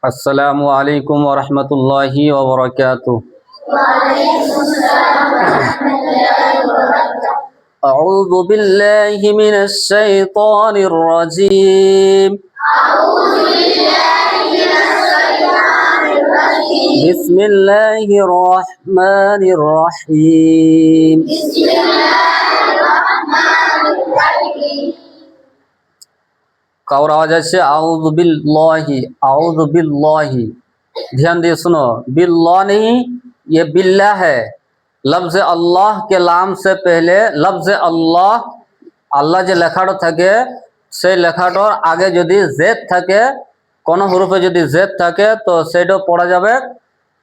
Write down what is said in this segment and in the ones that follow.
अस्सलामु अलैकुम व रहमतुल्लाहि व बरकातुहू। अऊज़ु बिल्लाहि मिनश शैतानिर रजीम। बिस्मिल्लाहिर रहमानिर रहीम। काउर आवाज আছে आऊज़ु बिल्लाहि, आऊज़ु बिल्लाहि। ध्यान दिए सुनो, बिल्लाह नहीं, ये बिल्ला है। लफ्ज अल्लाह के लाम से पहले लफ्ज अल्लाह, আল্লাহ যে লেখাটা থাকে সেই লেখাটার আগে যদি জেদ থাকে, কোন হরফে যদি জেদ থাকে তো সেটা পড়া যাবে,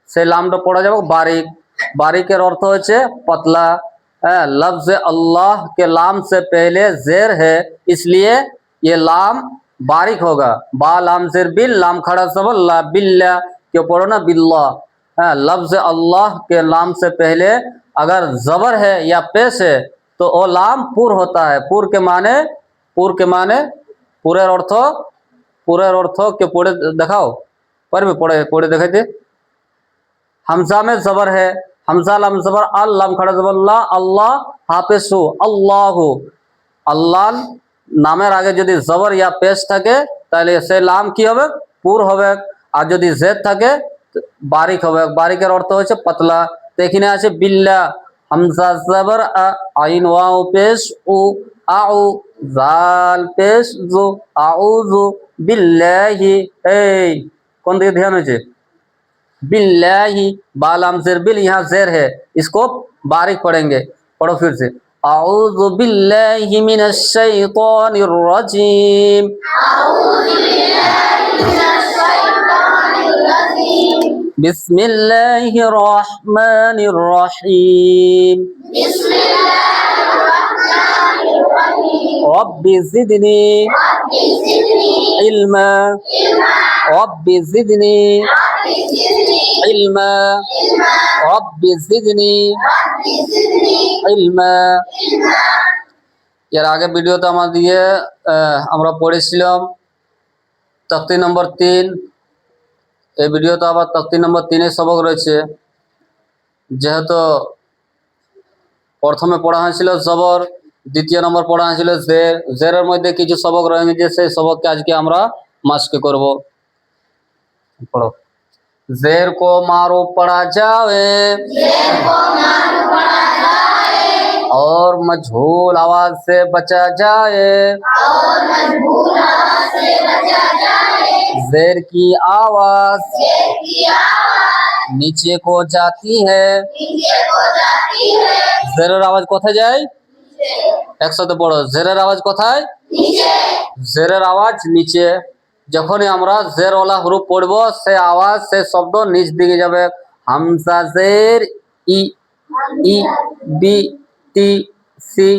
সেই লামটা পড়া যাবে বারিক। বারিকের অর্থ হচ্ছে पतला। लफ्ज अल्लाह के लाम से पहले जेर है, इसलिए ये लाम बारिक होगा। बा लाम जेर बिल, लाम खड़ा सबल ला, बिल्ला क्यों पढ़ो ना बिल्ला। लफ्ज अल्लाह के लाम से पहले अगर जबर है या पेश है तो वो लाम पुर होता है। पुर के माने पुरेर अर्थ के पढ़े देखाओ, पर भी पढ़े देखाते। हमजा में जबर है, हमजा लाम जबर अल, लाम खड़ा जबर ला, अल्लाह हाफिजहु, अल्लाहु। अल्लाह नामेर आगे यदि जबर या पेश থাকে তাহলে সেই লাম কি হবে? পুর হবে। আর যদি জেদ থাকে বারিক হবে। বারিকের অর্থ হচ্ছে পাতলা। তো এখানে আছে বিল্লাহ, হামজা জবর আ, আইন ওয়াও পেশ উ, আউ, জাল পেশ জু, আউযু বিল্লাহি। এই কোন দিকে ধ্যান হয়েছে? बिल्लाहि, बालाम जेर बिल, यहाँ जेर है, इसको बारीक पढ़ेंगे। पढ़ो फिर से, अऊज़ु बिल्लाहि मिनश शैतानिर रजीम। बिस्मिल्लाहिर रहमानिर रहीम। Rabbi ज़िदनी इल्मा, rabbi ज़िदनी इल्मा, rabbi ज़िदनी इल्मा। এর আগে ভিডিওতে আমাদের আমরা পড়েছিলাম তক্তি নম্বর 3। এই ভিডিওতে আবার তক্তি নম্বর 3 এর সবক রয়েছে। যেহেতু প্রথমে পড়া হয়েছিল জবর, দ্বিতীয় নম্বর পড়া হয়েছিল জের, জেরের মধ্যে কিছু সবক রয়ে গেছে, সেই সবককে আজকে আমরা মাস্ক করব। পড়ো, जेर को मारूफ पढ़ा जाए और मजहूल आवाज से बचा जाए। जेर की आवाज नीचे को जाती है। जेरेर आवाज कोথায় যায়? একসাথে পড়ো, জেরের আওয়াজ কোথায়? জেরের আওয়াজ নিচে। যখনই আমরা জের ওয়ালা হরফ পড়বো সে আওয়াজ, সে শব্দ নিচ দিকে যাবে। হামজা জের ই, ই বি টি সি,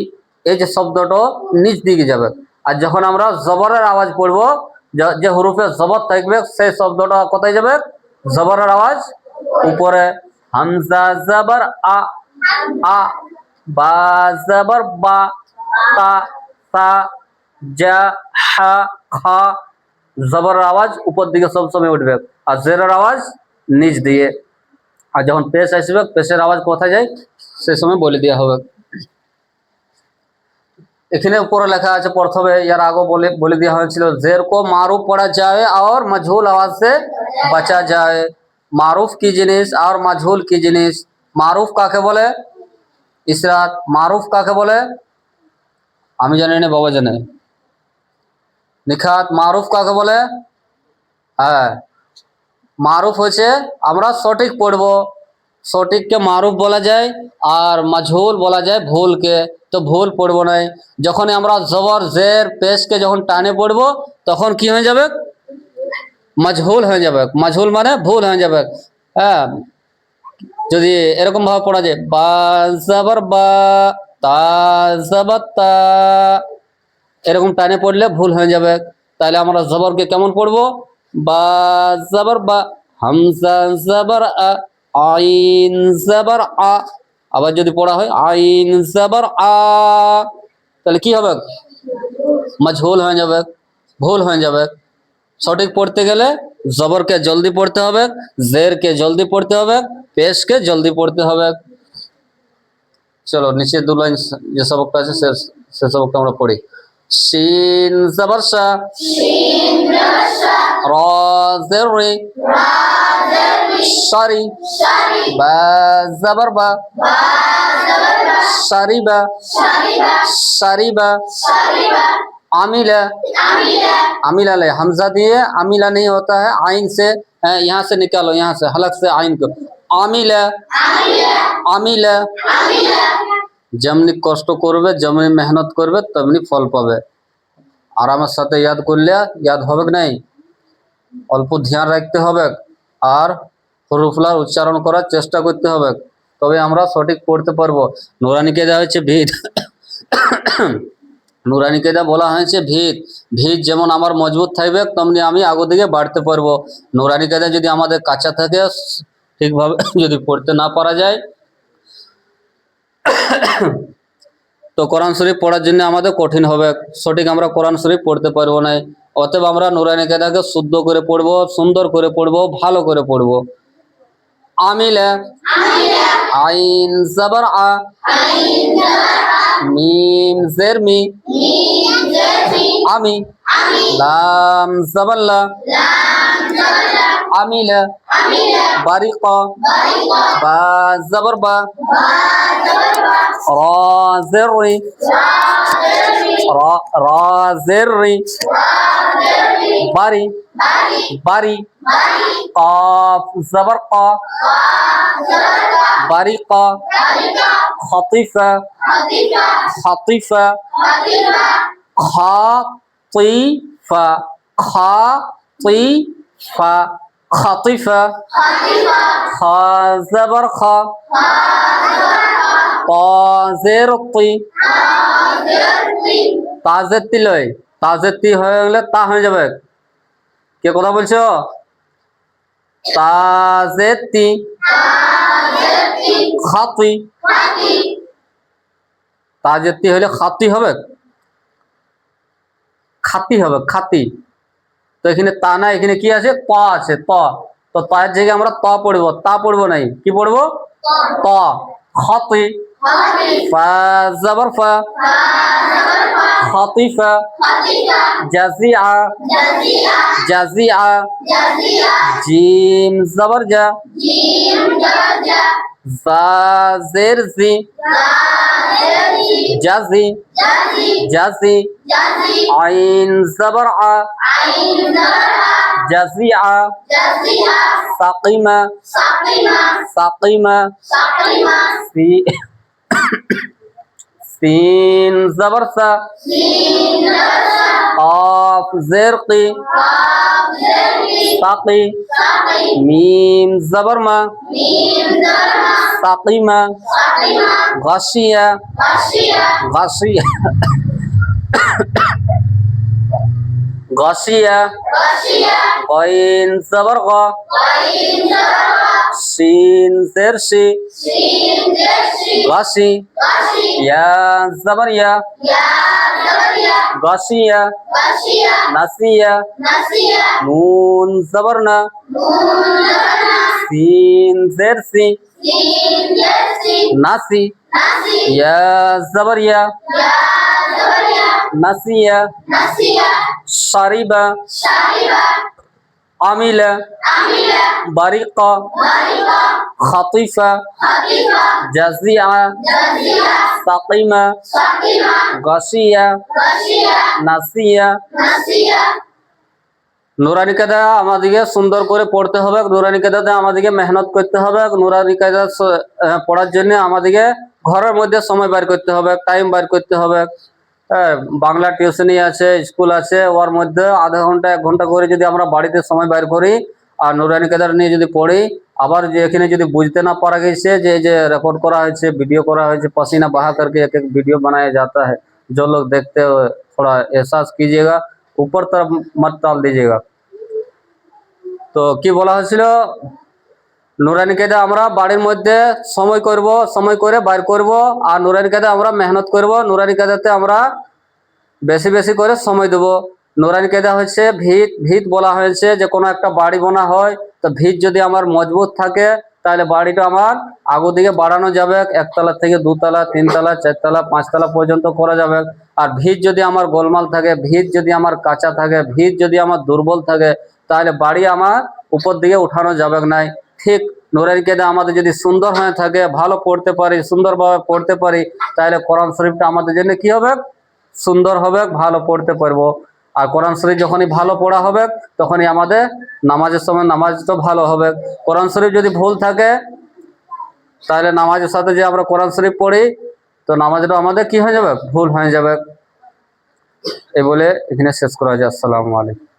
এই যে শব্দটা নিচ দিকে যাবে। আর যখন আমরা জবরের আওয়াজ পড়বো, যে হরফে জবর থাকবে সেই শব্দটা কোথায় যাবে? জবরের আওয়াজ উপরে। হামজা জবর আ, আ, বা জবর বা, তা, তা, জা, হা, খা। জবরের আওয়াজ উপর দিকে সব সময় উঠবে আর জেরের আওয়াজ নিচ দিয়ে। আর যখন পেশ আসবে পেশের আওয়াজ কোথায় যায় সে সময় বলে দেওয়া হবে। এখানে উপরে লেখা আছে প্রথমে, এর আগে বলে দেওয়া হয়েছিল জের को मारूफ पढ़ा जाए और मजहूल आवाज से बचा जाए। मारूफ की जिनिस और मजहूल की जिनिस। मारूफ কাকে বলে? ইসরাত। মারুফ কাকে বলে? আমি জানি না, বাবা জানে। নিখাত। মারুফ কাকে বলে? হ্যাঁ, মারুফ হচ্ছে আমরা সঠিক পড়বো, সঠিককে মারুফ বলা যায়। আর মাজহুল বলা যায় ভুলকে। তো ভুল পড়বো না। যখন আমরা জবর জের পেশকে যখন টানে পড়বো তখন কি হয়ে যাবে? মাজহুল হয়ে যাবে। মাজহুল মানে ভুল হয়ে যাবে। হ্যাঁ, যদি এরকম ভাবে পড়া যায় বা জবর বা, তা জবর তা, এরকম টানে পড়লে ভুল হয়ে যাবে। তাহলে আমরা জবরকে কেমন পড়বো? বা জবর বা, হামজা জবর আ, আইন জবর আ। আবার যদি পড়া হয় আইন জবর আ, তাহলে কি হবে? মাজহুল হয়ে যাবে, ভুল হয়ে যাবে। সঠিক পড়তে গেলে জবরকে জলদি পড়তে হবে, জেরকে জলদি পড়তে হবে, পেশকে জলদি পড়তে হবে। চলো নিচে দু লাইন যে সবকটা আছে সে সবকটা আমরা পড়ি। শিন জবর শা, র জের রি, সারি, বা জবর বা, সারিবা, सारिबा, आमिला, आमिला ले हमजा दिए, आमिला नहीं होता है, आइन से यहाँ से निकालो, यहाँ से हलक से आइन को, आमिला, आमिला, যেমনি কষ্ট করবে যেমনি মেহনত করবে তেমনি ফল পাবে। আরামের সাথে ইয়াদ করলে ইয়াদ হবে নাই, অল্প ধ্যান রাখতে হবে আর হরফগুলোর উচ্চারণ করার চেষ্টা করতে হবে, তবে আমরা সঠিক পড়তে পারবো। নুরানি কায়দা হচ্ছে ভিত, নুরানি কায়দা বলা হয়েছে ভিত। ভিত যেমন আমার মজবুত থাকবে তেমনি আমি আগের দিকে বাড়তে পারবো। নুরানি কায়দা যদি আমাদের কাঁচা থাকে, ঠিকভাবে যদি পড়তে না পারা যায়, তো কোরআন শরীফ পড়ার জন্য আমাদের কঠিন হবে, সঠিক আমরা কোরআন শরীফ পড়তে পারবো না। অতএব আমরা নুরানি কায়দাকে শুদ্ধ করে পড়বো, সুন্দর করে পড়বো, ভালো করে পড়বো। আমিলা, আইন জবর আ, মিম জের মি, আমি, লাম জবর লা, আমিলা, বারিকা, বা জবর বা, রা জের রি, রা জের রি, বারি, বারি, কাফ জবর কা, বারিকা, খাতিফা, খাতিফা, খাতিফা, খাতিফা, খাতিফা, খা জবর খা, তা জের তি, তাজেতি লয়, তাজেতি হয়ে গেলে তা হয়ে যাবে। কে কথা বলছো? তাজেতি, খাতি, তাজেতি হলে খাতি হবে, খাতি হবে, খাতি। তো এখানে তা না, এখানে কি আছে? ত আছে, ত। তো তার জায়গায় আমরা ত পড়বো, তা পড়বো নাই, কি পড়বো? ত। খাতি, ফা জবর ফা, খাতিফা, জাজিআ, জাজিআ, জিম জবর জা, জা জের জি, জাজি, জাজি, আইন জবর আ, জাজিআ, সাকিমা, সাকিমা, সিন জবর সা, কাফ জের কি, সাকি, মিম জবর মা, সাকিমা, গাশিয়া, গাশিয়া, গাশিয়া, গাইন জবর গা, শিন জের শি, গাশি, ইয়া জবর ইয়া, গাশিয়া, নাসিয়া, নুন জবর না, সিন জের সি, নাসি, ইয়া জবর ইয়া, নাসিয়া, সারিবা, আমিলা, বারিকা, খাতিফা, জাজিআ, সাকিমা, গাশিয়া, নাসিয়া। নুরানি কায়দা আমাদেরকে সুন্দর করে পড়তে হবে, নুরানি কায়দাতে আমাদেরকে মেহনত করতে হবে। নুরানি কায়দা পড়ার জন্য আমাদেরকে ঘরের মধ্যে সময় বের করতে হবে, টাইম বের করতে হবে। বাংলা টিউশনি আছে, স্কুল আছে, ওর মধ্যে আধা ঘন্টা 1 ঘন্টা করে যদি আমরা বাড়িতে সময় বের করি আর নুরানি কায়দা নিয়ে যদি পড়ি, আবার যে এখানে যদি বুঝতে না পারা গেছে যে যে রেকর্ড করা হয়েছে, ভিডিও করা হয়েছে, पसीना बहा करके एक एक वीडियो बनाया जाता है, जो लोग देखते हो थोड़ा एहसास कीजिएगा, ऊपर तरफ मत टाल दीजिएगा। তো কি বলা হয়েছিল, নুরানি কায়দা আমরা বাড়ির মধ্যে সময় করব, সময় করে বাইর করব, আর নুরানি কায়দা আমরা মেহনত করব, নুরানি কায়দাতে আমরা বেশি বেশি করে সময় দেব। নুরানি কায়দা হচ্ছে ভিত। ভিত বলা হয়েছে যে কোনো একটা বাড়ি বানা হয়, তো ভিত যদি আমার মজবুত থাকে তাহলে বাড়িটা আমার আগু দিকে বাড়ানো যাবে, একতলা থেকে দুতলা, তিনতলা, চারতলা, পাঁচতলা পর্যন্ত করা যাবে। আর ভিত যদি আমার গোলমাল থাকে, ভিত যদি আমার কাঁচা থাকে, ভিত যদি আমার দুর্বল থাকে, তাহলে বাড়ি আমার উপর দিকে উঠানো যাবে নাই। ঠিক নুরানি কায়দা আমাদের যদি সুন্দর হয়ে থাকে, ভালো পড়তে পারি, সুন্দরভাবে পড়তে পারি, তাহলে কোরআন শরীফটা আমাদের জন্য কি হবে? সুন্দর হবে, ভালো পড়তে পারবো। আর কোরআন শরীফ যখনই ভালো পড়া হবে তখনই আমাদের নামাজের সময় নামাজ তো ভালো হবে। কোরআন শরীফ যদি ভুল থাকে তাহলে নামাজের সাথে যে আমরা কোরআন শরীফ পড়ি তো নামাজটা আমাদের কি হয়ে যাবে? ভুল হয়ে যাবে। এই বলে এখানে শেষ করা যায়। আসসালামু আলাইকুম।